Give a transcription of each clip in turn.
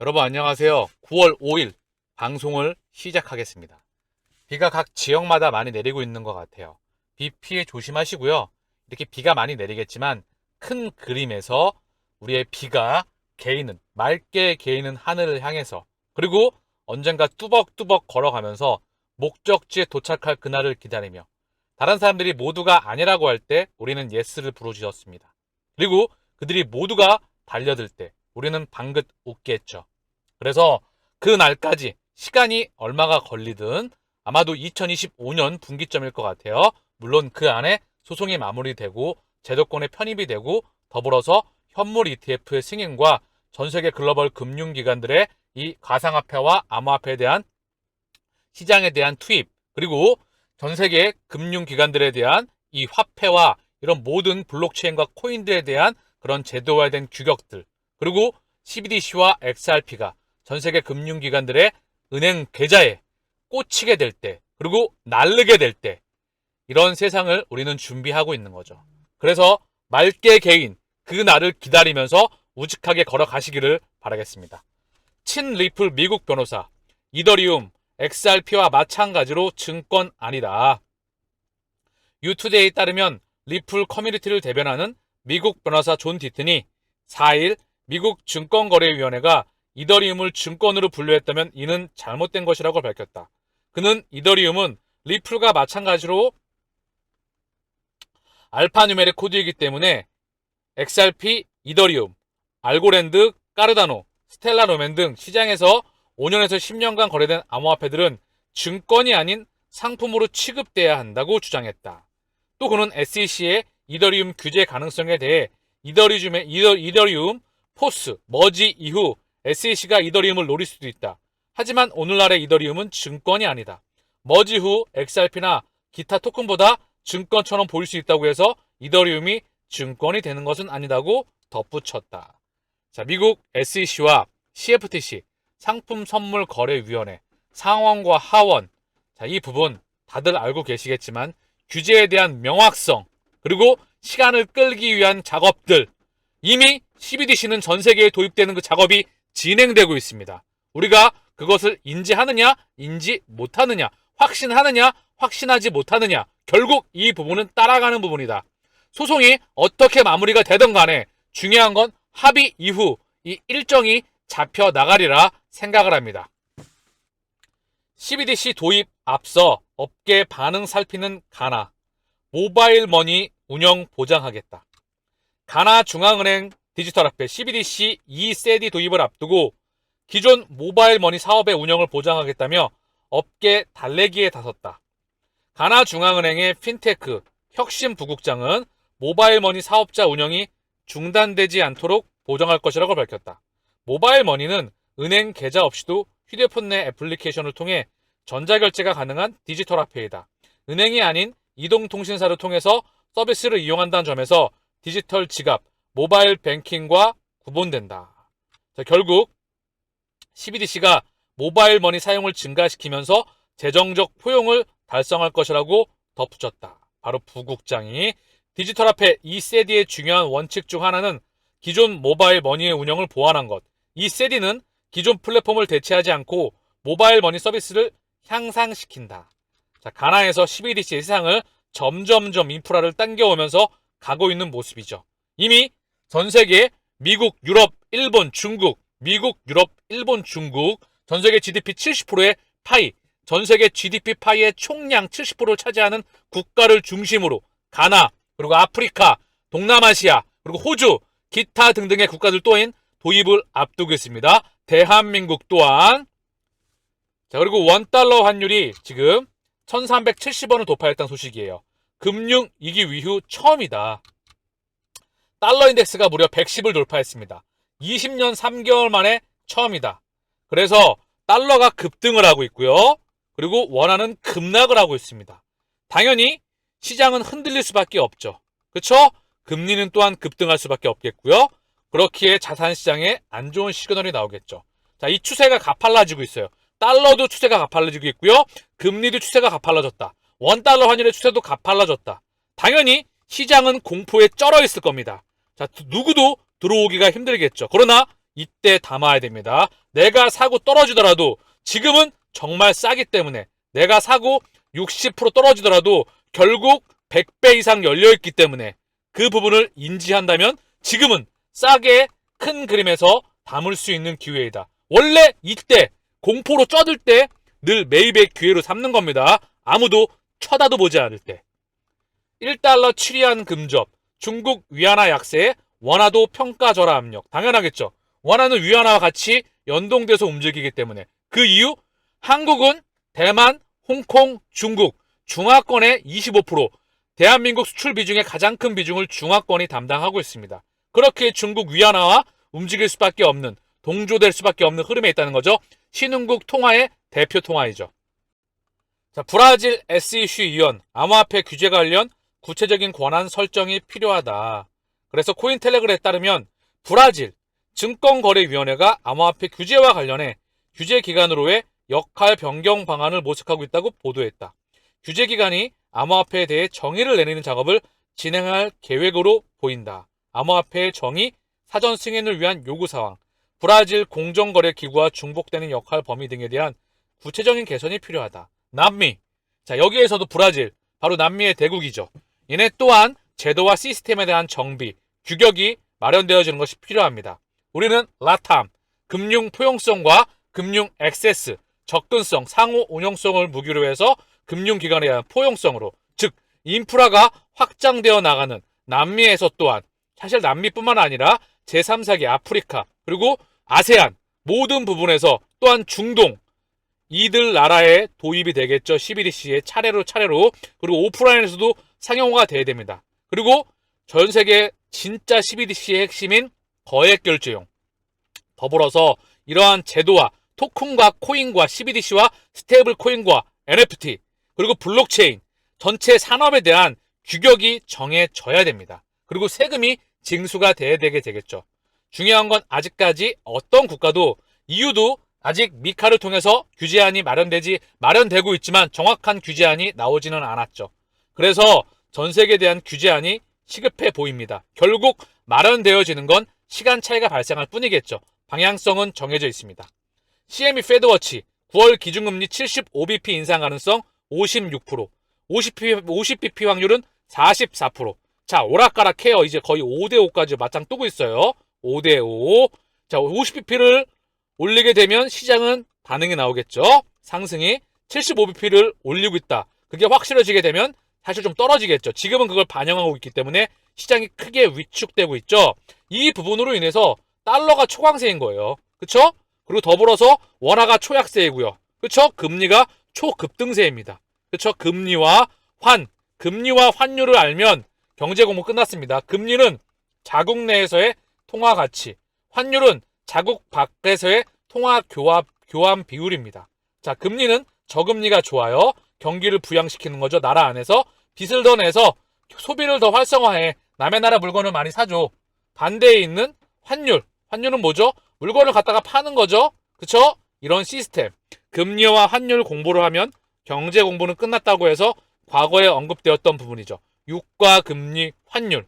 여러분 안녕하세요. 9월 5일 방송을 시작하겠습니다. 비가 각 지역마다 많이 내리고 있는 것 같아요. 비 피해 조심하시고요. 이렇게 비가 많이 내리겠지만 큰 그림에서 우리의 비가 맑게 개이는 하늘을 향해서, 그리고 언젠가 뚜벅뚜벅 걸어가면서 목적지에 도착할 그날을 기다리며, 다른 사람들이 모두가 아니라고 할 때 우리는 예스를 부르짖었습니다. 그리고 그들이 모두가 달려들 때 우리는 방긋 웃게 했죠. 그래서 그 날까지 시간이 얼마가 걸리든 아마도 2025년 분기점일 것 같아요. 물론 그 안에 소송이 마무리되고 제도권에 편입이 되고, 더불어서 현물 ETF의 승인과 전세계 글로벌 금융기관들의 이 가상화폐와 암호화폐에 대한 시장에 대한 투입, 그리고 전세계 금융기관들에 대한 이 화폐와 이런 모든 블록체인과 코인들에 대한 그런 제도화된 규격들, 그리고 CBDC와 XRP가 전세계 금융기관들의 은행 계좌에 꽂히게 될 때, 그리고 날르게 될 때, 이런 세상을 우리는 준비하고 있는 거죠. 그래서 맑게 개인 그 날을 기다리면서 우직하게 걸어가시기를 바라겠습니다. 친 리플 미국 변호사, 이더리움, XRP와 마찬가지로 증권 아니다. 유투데이에 따르면 리플 커뮤니티를 대변하는 미국 변호사 존 디튼이 4일 미국 증권거래위원회가 이더리움을 증권으로 분류했다면 이는 잘못된 것이라고 밝혔다. 그는 이더리움은 리플과 마찬가지로 알파뉴메릭 코드이기 때문에 XRP, 이더리움, 알고랜드, 까르다노, 스텔라 로맨 등 시장에서 5년에서 10년간 거래된 암호화폐들은 증권이 아닌 상품으로 취급돼야 한다고 주장했다. 또 그는 SEC의 이더리움 규제 가능성에 대해 이더리움 포스, 머지 이후 SEC가 이더리움을 노릴 수도 있다. 하지만 오늘날의 이더리움은 증권이 아니다. 머지 후 XRP나 기타 토큰보다 증권처럼 보일 수 있다고 해서 이더리움이 증권이 되는 것은 아니다고 덧붙였다. 자, 미국 SEC와 CFTC, 상품선물거래위원회, 상원과 하원, 자, 이 부분 다들 알고 계시겠지만 규제에 대한 명확성, 그리고 시간을 끌기 위한 작업들, 이미 CBDC는 전 세계에 도입되는 그 작업이 진행되고 있습니다. 우리가 그것을 인지하느냐, 인지 못하느냐, 확신하느냐, 확신하지 못하느냐, 결국 이 부분은 따라가는 부분이다. 소송이 어떻게 마무리가 되든 간에 중요한 건 합의 이후 이 일정이 잡혀 나가리라 생각을 합니다. CBDC 도입 앞서 업계 반응 살피는 가나, 모바일 머니 운영 보장하겠다. 가나 중앙은행 디지털화폐 CBDC 2세디 도입을 앞두고 기존 모바일 머니 사업의 운영을 보장하겠다며 업계 달래기에 나섰다. 가나 중앙은행의 핀테크 혁신 부국장은 모바일 머니 사업자 운영이 중단되지 않도록 보장할 것이라고 밝혔다. 모바일 머니는 은행 계좌 없이도 휴대폰 내 애플리케이션을 통해 전자결제가 가능한 디지털 화폐이다. 은행이 아닌 이동통신사를 통해서 서비스를 이용한다는 점에서 디지털 지갑, 모바일 뱅킹과 구분된다. 자, 결국 CBDC가 모바일 머니 사용을 증가시키면서 재정적 포용을 달성할 것이라고 덧붙였다. 바로 부국장이 디지털 화폐 2세디의 중요한 원칙 중 하나는 기존 모바일 머니의 운영을 보완한 것. 2세디는 기존 플랫폼을 대체하지 않고 모바일 머니 서비스를 향상시킨다. 자, 가나에서 CBDC의 세상을 점점점 인프라를 당겨오면서 가고 있는 모습이죠. 이미 전 세계 미국, 유럽, 일본, 중국, 미국, 유럽, 일본, 중국 전 세계 GDP 70%의 파이, 전 세계 GDP 파이의 총량 70%를 차지하는 국가를 중심으로 가나, 그리고 아프리카, 동남아시아, 그리고 호주, 기타 등등의 국가들 또한 도입을 앞두고 있습니다. 대한민국 또한. 자, 그리고 원달러 환율이 지금 1370원을 돌파했다는 소식이에요. 금융위기 이후 처음이다. 달러 인덱스가 무려 110을 돌파했습니다. 20년 3개월 만에 처음이다. 그래서 달러가 급등을 하고 있고요. 그리고 원화는 급락을 하고 있습니다. 당연히 시장은 흔들릴 수밖에 없죠. 그렇죠? 금리는 또한 급등할 수밖에 없겠고요. 그렇기에 자산시장에 안 좋은 시그널이 나오겠죠. 자, 이 추세가 가팔라지고 있어요. 달러도 추세가 가팔라지고 있고요. 금리도 추세가 가팔라졌다. 원달러 환율의 추세도 가팔라졌다. 당연히 시장은 공포에 쩔어 있을 겁니다. 자, 누구도 들어오기가 힘들겠죠. 그러나 이때 담아야 됩니다. 내가 사고 떨어지더라도 지금은 정말 싸기 때문에 내가 사고 60% 떨어지더라도 결국 100배 이상 열려있기 때문에 그 부분을 인지한다면 지금은 싸게 큰 그림에서 담을 수 있는 기회이다. 원래 이때 공포로 쪄들 때 늘 매입의 기회로 삼는 겁니다. 아무도 쳐다도 보지 않을 때. 1달러 7위안 금접, 중국 위안화 약세, 원화도 평가절하 압력. 당연하겠죠. 원화는 위안화와 같이 연동돼서 움직이기 때문에. 그 이유? 한국은 대만, 홍콩, 중국, 중화권의 25%, 대한민국 수출 비중의 가장 큰 비중을 중화권이 담당하고 있습니다. 그렇게 중국 위안화와 움직일 수밖에 없는, 동조될 수밖에 없는 흐름에 있다는 거죠. 신흥국 통화의 대표 통화이죠. 자, 브라질 SEC 위원, 암호화폐 규제 관련 구체적인 권한 설정이 필요하다. 그래서 코인텔레그램에 따르면 브라질 증권거래위원회가 암호화폐 규제와 관련해 규제 기관으로의 역할 변경 방안을 모색하고 있다고 보도했다. 규제 기관이 암호화폐에 대해 정의를 내리는 작업을 진행할 계획으로 보인다. 암호화폐의 정의, 사전 승인을 위한 요구사항, 브라질 공정거래기구와 중복되는 역할 범위 등에 대한 구체적인 개선이 필요하다. 남미. 자, 여기에서도 브라질, 바로 남미의 대국이죠. 얘네 또한 제도와 시스템에 대한 정비, 규격이 마련되어지는 것이 필요합니다. 우리는 라탐, 금융 포용성과 금융 액세스, 접근성, 상호 운영성을 무기로 해서 금융기관에 대한 포용성으로, 즉 인프라가 확장되어 나가는 남미에서 또한, 사실 남미뿐만 아니라 제3세계 아프리카, 그리고 아세안 모든 부분에서, 또한 중동, 이들 나라에 도입이 되겠죠. CBDC의 차례로, 그리고 오프라인에서도 상용화가 돼야 됩니다. 그리고 전 세계 진짜 CBDC의 핵심인 거액결제용, 더불어서 이러한 제도와 토큰과 코인과 CBDC와 스테이블 코인과 NFT, 그리고 블록체인 전체 산업에 대한 규격이 정해져야 됩니다. 그리고 세금이 징수가 돼야 되겠죠. 중요한 건 아직까지 어떤 국가도, EU도 아직 미카를 통해서 규제안이 마련되고 있지만 정확한 규제안이 나오지는 않았죠. 그래서 전 세계에 대한 규제안이 시급해 보입니다. 결국 마련되어지는 건 시간 차이가 발생할 뿐이겠죠. 방향성은 정해져 있습니다. CME 페드워치 9월 기준금리 75bp 인상 가능성 56%, 50bp 확률은 44%. 자, 오락가락해요. 이제 거의 5대5까지 맞짱 뜨고 있어요. 5대5. 자, 50bp를 올리게 되면 시장은 반응이 나오겠죠. 상승이 75bp를 올리고 있다. 그게 확실해지게 되면 사실 좀 떨어지겠죠. 지금은 그걸 반영하고 있기 때문에 시장이 크게 위축되고 있죠. 이 부분으로 인해서 달러가 초강세인 거예요. 그쵸? 그리고 더불어서 원화가 초약세이고요. 그쵸? 금리가 초급등세입니다. 그쵸? 금리와 환율을 알면 경제 공부 끝났습니다. 금리는 자국 내에서의 통화 가치, 환율은 자국 밖에서의 통화 교환 비율입니다. 자, 금리는 저금리가 좋아요. 경기를 부양시키는 거죠. 나라 안에서 빚을 더 내서 소비를 더 활성화해. 남의 나라 물건을 많이 사줘. 반대에 있는 환율은 뭐죠? 물건을 갖다가 파는 거죠. 그쵸? 이런 시스템. 금리와 환율 공부를 하면 경제 공부는 끝났다고 해서 과거에 언급되었던 부분이죠. 유가, 금리, 환율.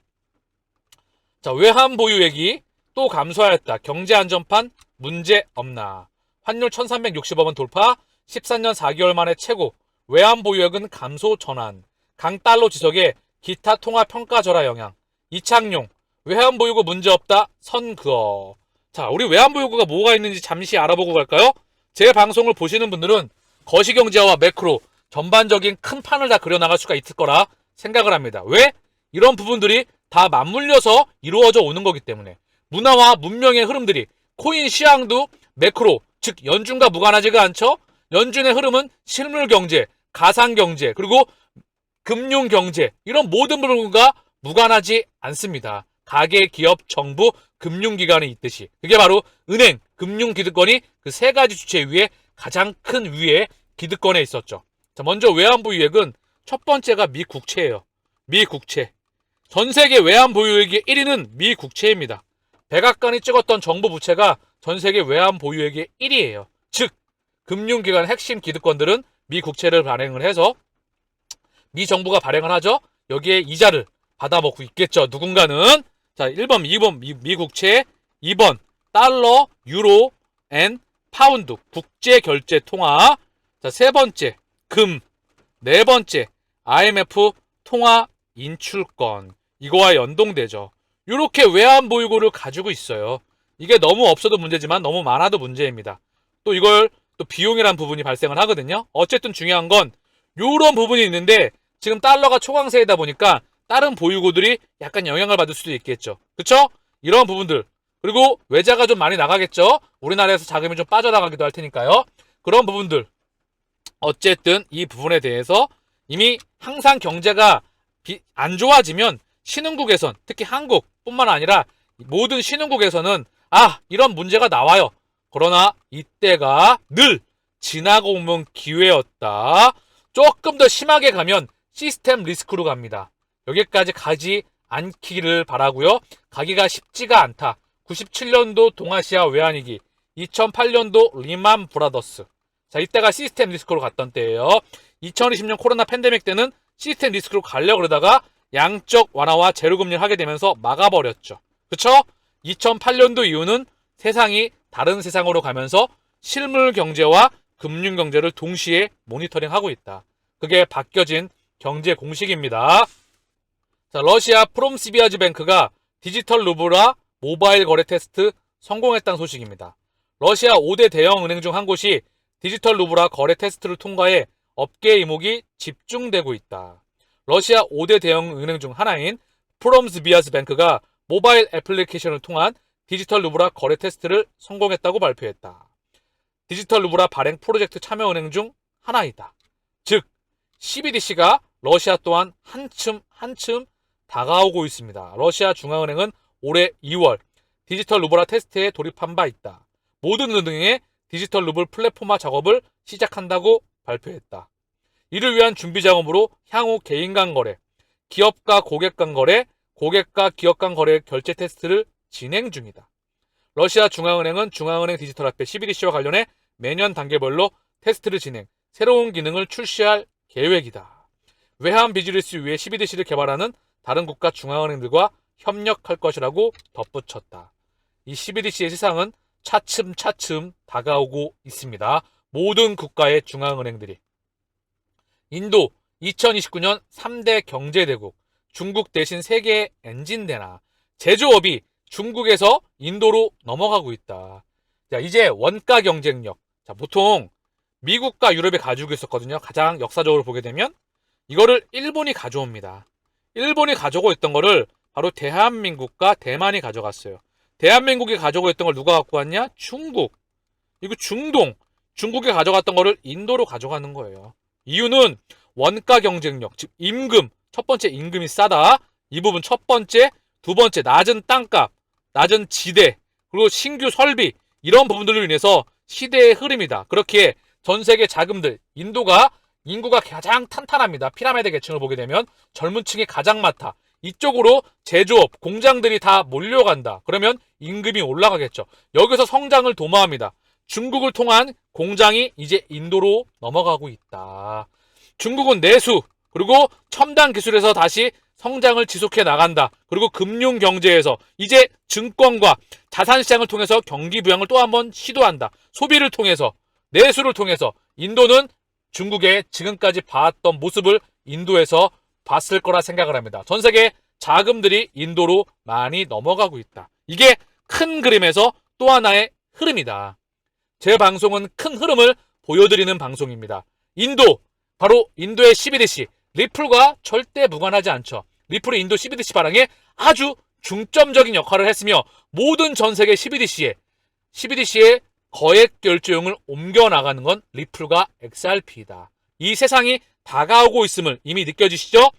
자, 외환 보유액이 또 감소하였다. 경제 안전판 문제 없나. 환율 1360억원 돌파, 14년 4개월 만에 최고. 외환 보유액은 감소 전환. 강달러 지속에 기타 통화 평가 절하 영향. 이창용, 외환 보유고 문제 없다. 선그어. 자, 우리 외환 보유고가 뭐가 있는지 잠시 알아보고 갈까요? 제 방송을 보시는 분들은 거시경제와 매크로 전반적인 큰 판을 다 그려나갈 수가 있을 거라 생각을 합니다. 왜? 이런 부분들이 다 맞물려서 이루어져 오는 거기 때문에. 문화와 문명의 흐름들이, 코인 시황도 매크로, 즉 연준과 무관하지가 않죠. 연준의 흐름은 실물경제, 가상경제, 그리고 금융경제, 이런 모든 부분과 무관하지 않습니다. 가계, 기업, 정부, 금융기관이 있듯이. 그게 바로 은행, 금융기득권이 그 세 가지 주체 위에 가장 큰 위에 기득권에 있었죠. 자, 먼저 외환보유액은 첫 번째가 미국채예요. 미국채. 전 세계 외환보유액의 1위는 미국채입니다. 백악관이 찍었던 정부 부채가 전 세계 외환보유액의 1위예요. 즉, 금융기관 핵심 기득권들은 미국채를 발행을 해서 미 정부가 발행을 하죠. 여기에 이자를 받아먹고 있겠죠. 누군가는. 자, 1번, 2번 미국채, 2번 달러, 유로, 엔, 파운드, 국제결제통화. 자, 세 번째, 금. 네 번째, IMF 통화 인출권. 이거와 연동되죠. 이렇게 외환 보유고를 가지고 있어요. 이게 너무 없어도 문제지만 너무 많아도 문제입니다. 또 이걸 또 비용이란 부분이 발생을 하거든요. 어쨌든 중요한 건 이런 부분이 있는데 지금 달러가 초강세이다 보니까 다른 보유고들이 약간 영향을 받을 수도 있겠죠. 그쵸? 이런 부분들. 그리고 외자가 좀 많이 나가겠죠. 우리나라에서 자금이 좀 빠져나가기도 할 테니까요. 그런 부분들. 어쨌든 이 부분에 대해서 이미 항상 경제가 안 좋아지면 신흥국에선, 특히 한국뿐만 아니라 모든 신흥국에서는 이런 문제가 나와요. 그러나 이때가 늘 지나고 오면 기회였다. 조금 더 심하게 가면 시스템 리스크로 갑니다. 여기까지 가지 않기를 바라고요. 가기가 쉽지가 않다. 97년도 동아시아 외환위기, 2008년도 리만 브라더스. 자, 이때가 시스템 리스크로 갔던 때예요. 2020년 코로나 팬데믹 때는 시스템 리스크로 가려고 그러다가 양적 완화와 제로금리를 하게 되면서 막아버렸죠. 그쵸? 2008년도 이후는 세상이 다른 세상으로 가면서 실물 경제와 금융 경제를 동시에 모니터링하고 있다. 그게 바뀌어진 경제 공식입니다. 자, 러시아 프롬시비아즈뱅크가 디지털 루블화 모바일 거래 테스트 성공했다는 소식입니다. 러시아 5대 대형 은행 중 한 곳이 디지털 루블화 거래 테스트를 통과해 업계 이목이 집중되고 있다. 러시아 5대 대형 은행 중 하나인 프롬스비아즈뱅크가 모바일 애플리케이션을 통한 디지털 루블화 거래 테스트를 성공했다고 발표했다. 디지털 루블화 발행 프로젝트 참여 은행 중 하나이다. 즉, CBDC가 러시아 또한 한층 다가오고 있습니다. 러시아 중앙은행은 올해 2월 디지털 루블화 테스트에 돌입한 바 있다. 모든 은행의 디지털 루블 플랫폼화 작업을 시작한다고 발표했다. 이를 위한 준비 작업으로 향후 개인 간 거래, 기업과 고객 간 거래, 고객과 기업 간 거래 결제 테스트를 진행 중이다. 러시아 중앙은행은 중앙은행 디지털 화폐 CBDC와 관련해 매년 단계별로 테스트를 진행, 새로운 기능을 출시할 계획이다. 외환 비즈니스 위해 CBDC를 개발하는 다른 국가 중앙은행들과 협력할 것이라고 덧붙였다. 이 CBDC의 시상은 차츰 다가오고 있습니다. 모든 국가의 중앙은행들이. 인도 2029년 3대 경제대국, 중국 대신 세계의 엔진대나 제조업이 중국에서 인도로 넘어가고 있다. 자, 이제 원가 경쟁력. 자, 보통 미국과 유럽이 가지고 있었거든요. 가장 역사적으로 보게 되면 이거를 일본이 가져옵니다. 일본이 가져오고 있던 거를 바로 대한민국과 대만이 가져갔어요. 대한민국이 가져오고 있던 걸 누가 갖고 왔냐? 중국. 이거 중동. 중국이 가져갔던 거를 인도로 가져가는 거예요. 이유는 원가 경쟁력, 즉 임금. 첫 번째 임금이 싸다. 이 부분 첫 번째. 두 번째 낮은 땅값, 낮은 지대, 그리고 신규 설비. 이런 부분들로 인해서 시대의 흐름이다. 그렇게 전 세계 자금들, 인도가 인구가 가장 탄탄합니다. 피라미드 계층을 보게 되면 젊은 층이 가장 많다. 이쪽으로 제조업, 공장들이 다 몰려간다. 그러면 임금이 올라가겠죠. 여기서 성장을 도모합니다. 중국을 통한 공장이 이제 인도로 넘어가고 있다. 중국은 내수, 그리고 첨단 기술에서 다시 성장을 지속해 나간다. 그리고 금융 경제에서 이제 증권과 자산시장을 통해서 경기 부양을 또 한번 시도한다. 소비를 통해서, 내수를 통해서 인도는 중국의 지금까지 봐왔던 모습을 인도에서 봤을 거라 생각을 합니다. 전 세계 자금들이 인도로 많이 넘어가고 있다. 이게 큰 그림에서 또 하나의 흐름이다. 제 방송은 큰 흐름을 보여드리는 방송입니다. 인도, 바로 인도의 CBDC, 리플과 절대 무관하지 않죠. 리플이 인도 CBDC 발행에 아주 중점적인 역할을 했으며 모든 전 세계 CBDC의 거액 결제용을 옮겨나가는 건 리플과 XRP이다. 이 세상이 다가오고 있음을 이미 느껴지시죠?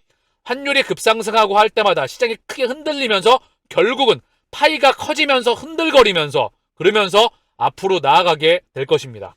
환율이 급상승하고 할 때마다 시장이 크게 흔들리면서 결국은 파이가 커지면서 흔들거리면서 그러면서 앞으로 나아가게 될 것입니다.